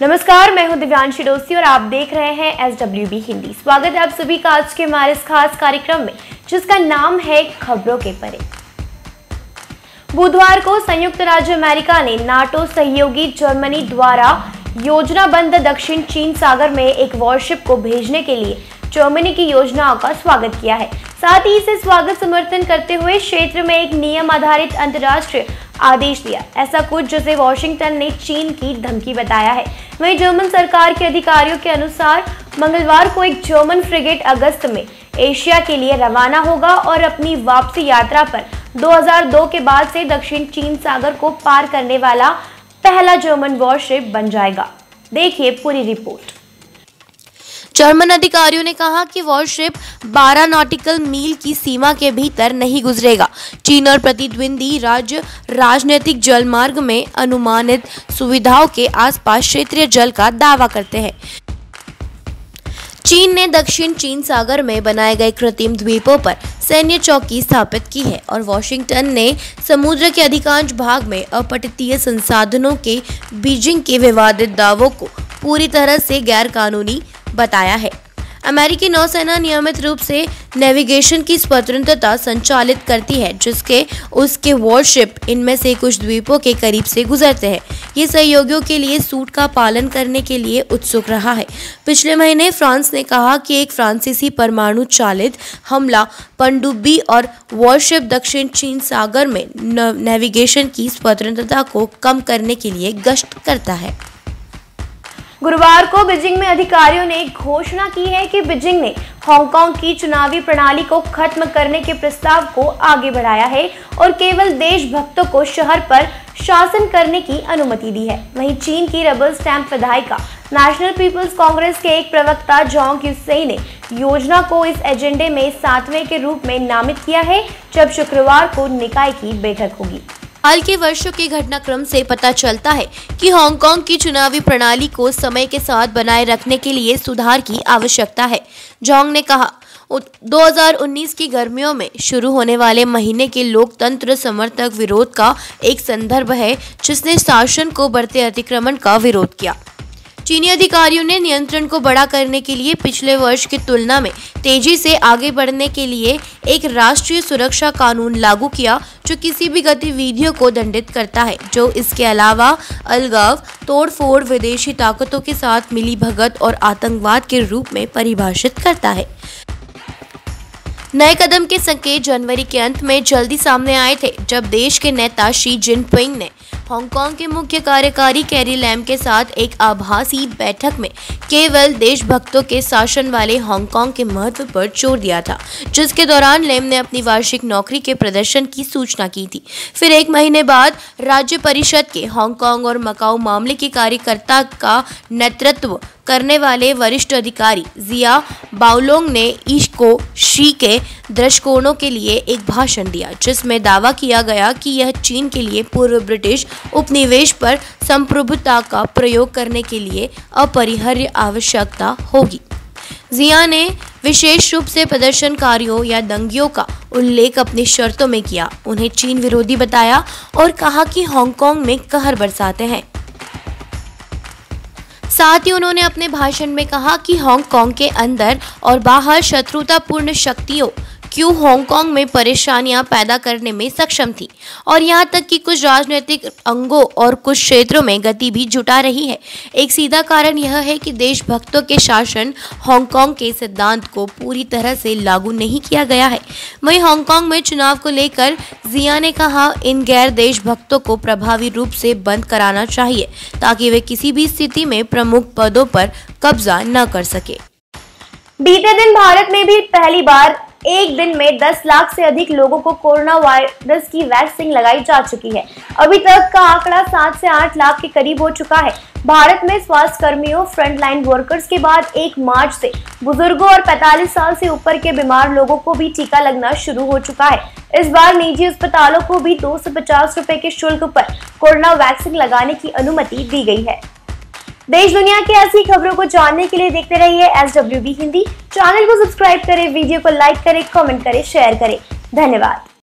नमस्कार, मैं हूं दिव्यांशी डोसी और आप देख रहे हैं SWB हिंदी। स्वागत है आप सभी का आज के हमारे इस खास कार्यक्रम में, जिसका नाम है खबरों के परे। बुधवार को संयुक्त राज्य अमेरिका ने नाटो सहयोगी जर्मनी द्वारा योजनाबद्ध दक्षिण चीन सागर में एक वॉरशिप को भेजने के लिए जर्मनी की योजनाओं का स्वागत किया है। साथ ही इसे स्वागत समर्थन करते हुए क्षेत्र में एक नियम आधारित अंतर्राष्ट्रीय आदेश दिया। ऐसा कुछ जिसे वॉशिंगटन ने चीन की धमकी बताया है। वहीं जर्मन सरकार के अधिकारियों के अनुसार मंगलवार को एक जर्मन फ्रिगेट अगस्त में एशिया के लिए रवाना होगा और अपनी वापसी यात्रा पर 2002 के बाद से दक्षिण चीन सागर को पार करने वाला पहला जर्मन वॉरशिप बन जाएगा। देखिए पूरी रिपोर्ट। जर्मन अधिकारियों ने कहा कि वॉरशिप 12 नॉटिकल मील की सीमा के भीतर नहीं गुजरेगा। चीन और प्रतिद्वंदी राज्य राजनीतिक जलमार्ग में अनुमानित सुविधाओं के आसपास क्षेत्रीय जल का दावा करते हैं। चीन ने दक्षिण चीन सागर में बनाए गए कृत्रिम द्वीपों पर सैन्य चौकी स्थापित की है और वॉशिंगटन ने समुद्र के अधिकांश भाग में अपतटीय संसाधनों के बीजिंग के विवादित दावों को पूरी तरह से गैर कानूनी बताया है। अमेरिकी नौसेना नियमित रूप से नेविगेशन की स्वतंत्रता संचालित करती है, जिसके उसके वॉरशिप इनमें से कुछ द्वीपों के करीब से गुजरते हैं। ये सहयोगियों के लिए सूट का पालन करने के लिए उत्सुक रहा है। पिछले महीने फ्रांस ने कहा कि एक फ्रांसीसी परमाणु चालित हमला पनडुब्बी और वॉरशिप दक्षिण चीन सागर में नेविगेशन की स्वतंत्रता को कम करने के लिए गश्त करता है। गुरुवार को बीजिंग में अधिकारियों ने घोषणा की है कि बीजिंग ने हांगकांग की चुनावी प्रणाली को खत्म करने के प्रस्ताव को आगे बढ़ाया है और केवल देशभक्तों को शहर पर शासन करने की अनुमति दी है। वहीं चीन की रबर स्टैंप विधायिका नेशनल पीपल्स कांग्रेस के एक प्रवक्ता जोंग यूसेई ने योजना को इस एजेंडे में 7वें के रूप में नामित किया है, जब शुक्रवार को निकाय की बैठक होगी। हाल के वर्षों के घटनाक्रम से पता चलता है कि हांगकांग की चुनावी प्रणाली को समय के साथ बनाए रखने के लिए सुधार की आवश्यकता है। जोंग ने कहा, 2019 की गर्मियों में शुरू होने वाले महीने के लोकतंत्र समर्थक विरोध का एक संदर्भ है, जिसने शासन को बढ़ते अतिक्रमण का विरोध किया। चीनी अधिकारियों ने नियंत्रण को बड़ा करने के लिए पिछले वर्ष की तुलना में तेजी से आगे बढ़ने के लिए एक राष्ट्रीय सुरक्षा कानून लागू किया, जो किसी भी गतिविधियों को दंडित करता है जो इसके अलावा अलगाव, तोड़फोड़, विदेशी ताकतों के साथ मिलीभगत और आतंकवाद के रूप में परिभाषित करता है। नए कदम के संकेत जनवरी के अंत में जल्दी सामने आए थे, जब देश के नेता शी जिनपिंग ने हांगकांग के मुख्य कार्यकारी कैरी लैम के साथ एक आभासी बैठक में केवल देशभक्तों के शासन वाले हांगकांग के महत्व पर जोर दिया था, जिसके दौरान लैम ने अपनी वार्षिक नौकरी के प्रदर्शन की सूचना की थी। फिर एक महीने बाद राज्य परिषद के हांगकांग और मकाऊ मामले की कार्यकर्ता का नेतृत्व करने वाले वरिष्ठ अधिकारी जिया बाओलोंग ने ईस्ट शी के दृष्टिकोणों के लिए एक भाषण दिया, जिसमें दावा किया गया कि यह चीन के लिए पूर्व ब्रिटिश उपनिवेश पर संप्रभुता का प्रयोग करने के लिए अपरिहार्य आवश्यकता होगी। जिया ने विशेष रूप से प्रदर्शनकारियों या दंगियों का उल्लेख अपनी शर्तों में किया, उन्हें चीन विरोधी बताया और कहा कि हांगकांग में कहर बरसाते हैं। साथ ही उन्होंने अपने भाषण में कहा कि हांगकांग के अंदर और बाहर शत्रुतापूर्ण शक्तियों क्यों हांगकांग में परेशानियां पैदा करने में सक्षम थी और यहां तक कि कुछ राजनीतिक अंगों और कुछ क्षेत्रों में गति भी जुटा रही है। एक सीधा कारण यह है कि देशभक्तों के शासन हांगकांग के सिद्धांत को पूरी तरह से लागू नहीं किया गया है। वहीं हांगकांग में चुनाव को लेकर जिया ने कहा, इन गैर देशभक्तों को प्रभावी रूप से बंद कराना चाहिए ताकि वे किसी भी स्थिति में प्रमुख पदों पर कब्जा न कर सके। बीते दिन भारत में भी पहली बार एक दिन में 10 लाख से अधिक लोगों को कोरोना वायरस की वैक्सीन लगाई जा चुकी है। अभी तक का आंकड़ा 7 से 8 लाख के करीब हो चुका है। भारत में स्वास्थ्य कर्मियों, फ्रंटलाइन वर्कर्स के बाद 1 मार्च से बुजुर्गों और 45 साल से ऊपर के बीमार लोगों को भी टीका लगना शुरू हो चुका है। इस बार निजी अस्पतालों को भी 250 रुपए के शुल्क पर कोरोना वैक्सीन लगाने की अनुमति दी गई है। देश दुनिया की ऐसी खबरों को जानने के लिए देखते रहिए SWB हिंदी। चैनल को सब्सक्राइब करें, वीडियो को लाइक करें, कमेंट करें, शेयर करें। धन्यवाद।